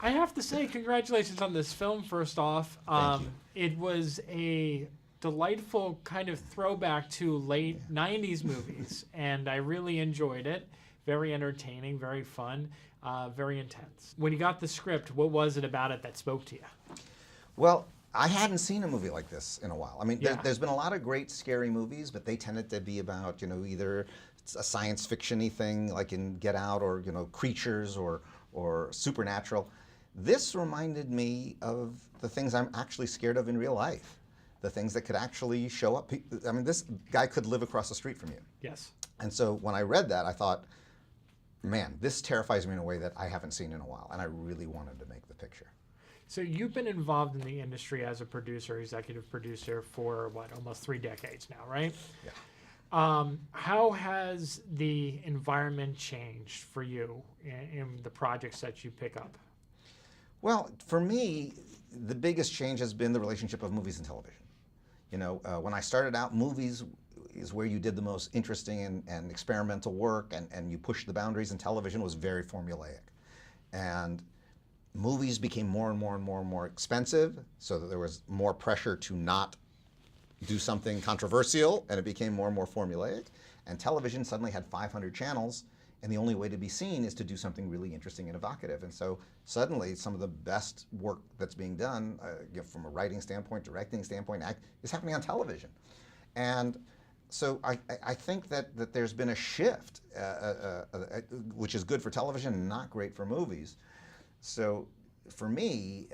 I have to say, congratulations on this film, first off. Thank you. It was a delightful kind of throwback to late 90s movies, and I really enjoyed it. Very entertaining, very fun, very intense. When you got the script, what was it about it that spoke to you? Well, I hadn't seen a movie like this in a while. I mean, Yeah. there's been a lot of great scary movies, but they tended to be about, either a science fiction-y thing like in Get Out, or, creatures or supernatural. This reminded me of the things I'm actually scared of in real life. The things that could actually show up. I mean, this guy could live across the street from you. Yes. And so when I read that, I thought, man, this terrifies me in a way that I haven't seen in a while, and I really wanted to make the picture. So you've been involved in the industry as a producer, executive producer for almost 3 decades now, right? Yeah. How has the environment changed for you in the projects that you pick up? Well, for me, the biggest change has been the relationship of movies and television. When I started out, movies is where you did the most interesting and experimental work, and you pushed the boundaries, and television was very formulaic. And movies became more and more and more and more expensive, so that there was more pressure to not do something controversial, and it became more and more formulaic. And television suddenly had 500 channels, and the only way to be seen is to do something really interesting and evocative. And so suddenly some of the best work that's being done from a writing standpoint, directing standpoint, is happening on television. And so I think that there's been a shift, which is good for television and not great for movies. So for me,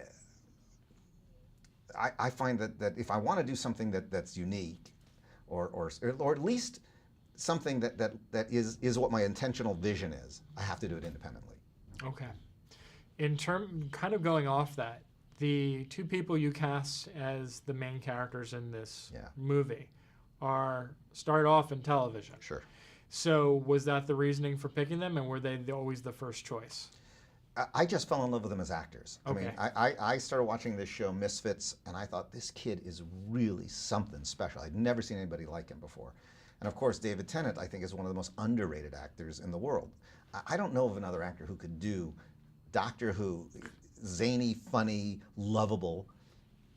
I find that if I want to do something that's unique, or at least something that is what my intentional vision is, I have to do it independently. Okay. Kind of going off that, the 2 people you cast as the main characters in this movie start off in television. Sure. So was that the reasoning for picking them, and were they always the first choice? I just fell in love with them as actors. Okay. I mean, I started watching this show, Misfits, and I thought, this kid is really something special. I'd never seen anybody like him before. And of course, David Tennant, I think, is one of the most underrated actors in the world. I don't know of another actor who could do Doctor Who, zany, funny, lovable,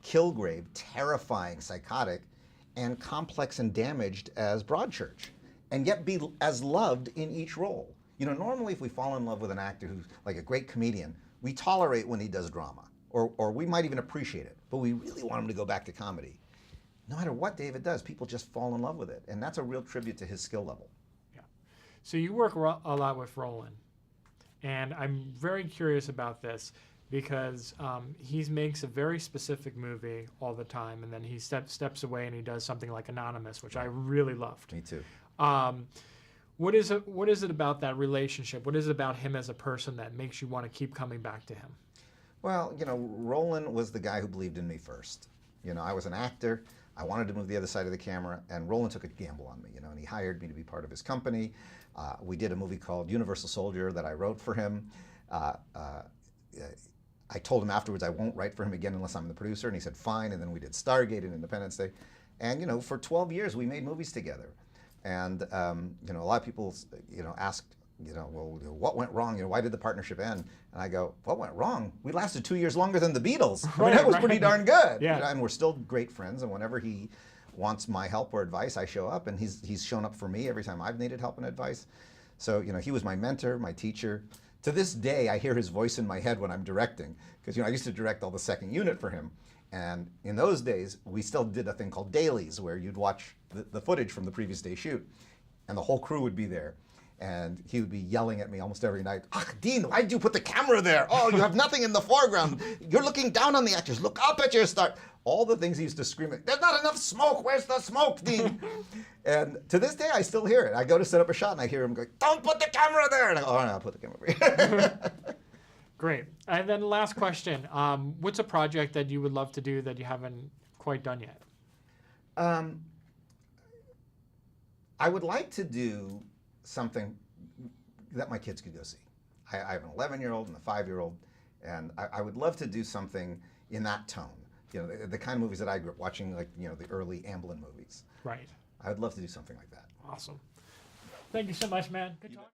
Kilgrave, terrifying, psychotic, and complex and damaged as Broadchurch, and yet be as loved in each role. Normally if we fall in love with an actor who's like a great comedian, we tolerate when he does drama, or we might even appreciate it, but we really want him to go back to comedy. No matter what David does, people just fall in love with it, and that's a real tribute to his skill level. Yeah. So you work a lot with Roland, and I'm very curious about this because he makes a very specific movie all the time, and then he steps away and he does something like Anonymous, which I really loved. Me too. What is it about that relationship? What is it about him as a person that makes you want to keep coming back to him? Well, Roland was the guy who believed in me first. I was an actor. I wanted to move the other side of the camera, and Roland took a gamble on me, and he hired me to be part of his company. We did a movie called Universal Soldier that I wrote for him. I told him afterwards I won't write for him again unless I'm the producer, and he said fine, and then we did Stargate and Independence Day. And for 12 years we made movies together. And a lot of people asked, well, what went wrong? Why did the partnership end? And I go, what went wrong? We lasted 2 years longer than the Beatles. I mean, that was pretty darn good. Yeah. And we're still great friends, and whenever he wants my help or advice, I show up, and he's shown up for me every time I've needed help and advice. So he was my mentor, my teacher. To this day, I hear his voice in my head when I'm directing, because I used to direct all the second unit for him. And in those days, we still did a thing called dailies, where you'd watch the footage from the previous day's shoot, and the whole crew would be there. And he would be yelling at me almost every night, Dean, why did you put the camera there? Oh, you have nothing in the foreground. You're looking down on the actors. Look up at your star. All the things he used to scream at, there's not enough smoke. Where's the smoke, Dean? And to this day, I still hear it. I go to set up a shot, and I hear him go, don't put the camera there. And I go, oh, no, I'll put the camera over here. Great. And then last question. What's a project that you would love to do that you haven't quite done yet? I would like to do something that my kids could go see. I have an 11-year-old and a 5-year-old, and I would love to do something in that tone. The kind of movies that I grew up watching, like the early Amblin movies. Right. I would love to do something like that. Awesome. Thank you so much, man. Good talk.